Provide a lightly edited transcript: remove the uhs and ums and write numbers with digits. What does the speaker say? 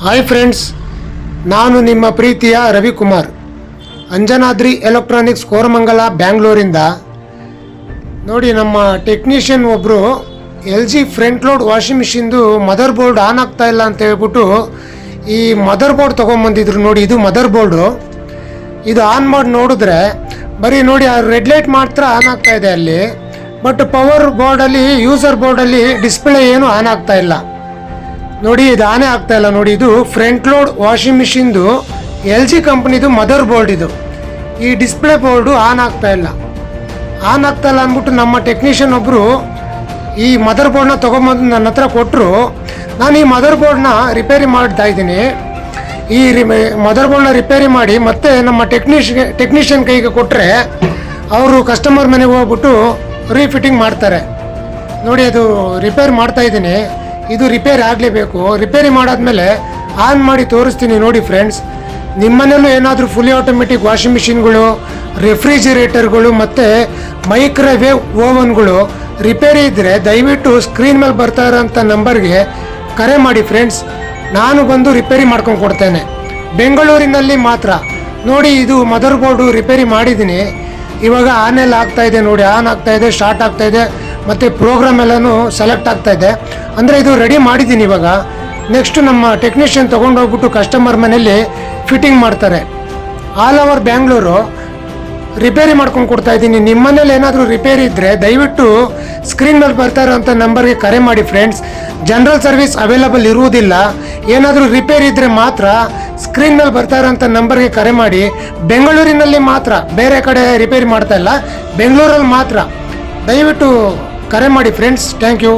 Hi friends, ನಾನು ನಿಮ್ಮ ಪ್ರೀತಿಯ ರವಿಕುಮಾರ್, ಅಂಜನಾದ್ರಿ ಎಲೆಕ್ಟ್ರಾನಿಕ್ಸ್ ಕೋರಮಂಗಲ ಬ್ಯಾಂಗ್ಳೂರಿಂದ. ನೋಡಿ, ನಮ್ಮ ಟೆಕ್ನಿಷಿಯನ್ ಒಬ್ಬರು LG ಫ್ರಂಟ್ ಲೋಡ್ ವಾಷಿಂಗ್ ಮಿಷಿನ್ದು ಮದರ್ ಬೋರ್ಡ್ ಆನ್ ಆಗ್ತಾ ಇಲ್ಲ ಅಂತ ಹೇಳ್ಬಿಟ್ಟು ಈ ಮದರ್ ಬೋರ್ಡ್ ತೊಗೊಂಬಂದಿದ್ರು. ನೋಡಿ, ಇದು ಮದರ್ ಬೋರ್ಡು. ಇದು ಆನ್ ಮಾಡಿ ನೋಡಿದ್ರೆ ಬರೀ ನೋಡಿ ಆ ರೆಡ್ ಲೈಟ್ ಮಾತ್ರ ಆನ್ ಆಗ್ತಾ ಇದೆ ಅಲ್ಲಿ. ಬಟ್ ಪವರ್ ಬೋರ್ಡಲ್ಲಿ, ಯೂಸರ್ ಬೋರ್ಡಲ್ಲಿ ಡಿಸ್ಪ್ಲೇ ಏನು ಆನ್ ಆಗ್ತಾ ಇಲ್ಲ. ನೋಡಿ, ಇದು ಆನೇ ಆಗ್ತಾ ಇಲ್ಲ. ನೋಡಿ, ಇದು ಫ್ರಂಟ್ ಲೋಡ್ ವಾಷಿಂಗ್ ಮಿಷಿನ್ದು LG ಕಂಪ್ನಿದು ಮದರ್ ಬೋರ್ಡ್. ಇದು ಈ ಡಿಸ್ಪ್ಲೇ ಬೋರ್ಡು ಆನ್ ಆಗ್ತಾ ಇಲ್ಲ ಅಂದ್ಬಿಟ್ಟು ನಮ್ಮ ಟೆಕ್ನಿಷಿಯನ್ ಒಬ್ಬರು ಈ ಮದರ್ ಬೋರ್ಡ್ನ ತೊಗೊಂಬಂದು ನನ್ನ ಹತ್ರ ಕೊಟ್ಟರು. ನಾನು ಈ ಮದರ್ ಬೋರ್ಡ್ನ ರಿಪೇರಿ ಮಾಡ್ತಾ ಇದ್ದೀನಿ. ಈ ಮದರ್ ಬೋರ್ಡ್ನ ರಿಪೇರಿ ಮಾಡಿ ಮತ್ತೆ ನಮ್ಮ ಟೆಕ್ನಿಷಿಯನ್ ಕೈಗೆ ಕೊಟ್ಟರೆ ಅವರು ಕಸ್ಟಮರ್ ಮನೆಗೆ ಹೋಗ್ಬಿಟ್ಟು ರೀಫಿಟ್ಟಿಂಗ್ ಮಾಡ್ತಾರೆ. ನೋಡಿ, ಅದು ರಿಪೇರ್ ಮಾಡ್ತಾ ಇದ್ದೀನಿ. ಇದು ರಿಪೇರಿ ಆಗಲೇಬೇಕು. ರಿಪೇರಿ ಮಾಡಾದ್ಮೇಲೆ ಆನ್ ಮಾಡಿ ತೋರಿಸ್ತೀನಿ. ನೋಡಿ ಫ್ರೆಂಡ್ಸ್, ನಿಮ್ಮನೇಲೂ ಏನಾದರೂ ಫುಲ್ಲಿ ಆಟೋಮೆಟಿಕ್ ವಾಷಿಂಗ್ ಮಿಷಿನ್ಗಳು, ರೆಫ್ರಿಜಿರೇಟರ್ಗಳು ಮತ್ತು ಮೈಕ್ರೋವೇವ್ ಓವನ್ಗಳು ರಿಪೇರಿ ಇದ್ದರೆ ದಯವಿಟ್ಟು ಸ್ಕ್ರೀನ್ ಮೇಲೆ ಬರ್ತಾ ಇರೋಂಥ ನಂಬರ್ಗೆ ಕರೆ ಮಾಡಿ ಫ್ರೆಂಡ್ಸ್. ನಾನು ಬಂದು ರಿಪೇರಿ ಮಾಡ್ಕೊಂಡು ಕೊಡ್ತೇನೆ, ಬೆಂಗಳೂರಿನಲ್ಲಿ ಮಾತ್ರ. ನೋಡಿ, ಇದು ಮದರ್ ಬೋರ್ಡು ರಿಪೇರಿ ಮಾಡಿದ್ದೀನಿ. ಇವಾಗ ಆನೆಲ್ಲ ಆಗ್ತಾಯಿದೆ. ನೋಡಿ, ಆನ್ ಆಗ್ತಾಯಿದೆ, ಸ್ಟಾರ್ಟ್ ಆಗ್ತಾಯಿದೆ, ಮತ್ತು ಪ್ರೋಗ್ರಾಮ್ ಎಲ್ಲನೂ ಸೆಲೆಕ್ಟ್ ಆಗ್ತಾಯಿದೆ. ಅಂದರೆ ಇದು ರೆಡಿ ಮಾಡಿದ್ದೀನಿ. ಇವಾಗ ನೆಕ್ಸ್ಟು ನಮ್ಮ ಟೆಕ್ನಿಷಿಯನ್ ತೊಗೊಂಡೋಗ್ಬಿಟ್ಟು ಕಸ್ಟಮರ್ ಮನೇಲಿ ಫಿಟ್ಟಿಂಗ್ ಮಾಡ್ತಾರೆ. ಆಲ್ ಓವರ್ ಬ್ಯಾಂಗ್ಳೂರು ರಿಪೇರಿ ಮಾಡ್ಕೊಂಡು ಕೊಡ್ತಾ ಇದ್ದೀನಿ. ನಿಮ್ಮ ಮನೇಲಿ ಏನಾದರೂ ರಿಪೇರಿ ಇದ್ದರೆ ದಯವಿಟ್ಟು ಸ್ಕ್ರೀನ್ ಮೇಲೆ ಬರ್ತಾ ಇರೋಂಥ ನಂಬರ್ಗೆ ಕರೆ ಮಾಡಿ ಫ್ರೆಂಡ್ಸ್. ಜನರಲ್ ಸರ್ವಿಸ್ ಅವೈಲಬಲ್ ಇರುವುದಿಲ್ಲ. ಏನಾದರೂ ರಿಪೇರಿ ಇದ್ದರೆ ಮಾತ್ರ ಸ್ಕ್ರೀನ್ ಮೇಲೆ ಬರ್ತಾ ಇರೋಂಥ ನಂಬರ್ಗೆ ಕರೆ ಮಾಡಿ. ಬೆಂಗಳೂರಿನಲ್ಲಿ ಮಾತ್ರ, ಬೇರೆ ಕಡೆ ರಿಪೇರಿ ಮಾಡ್ತಾ ಇಲ್ಲ, ಬೆಂಗಳೂರಲ್ಲಿ ಮಾತ್ರ. ದಯವಿಟ್ಟು ಕರೆ ಮಾಡಿ ಫ್ರೆಂಡ್ಸ್. Thank you.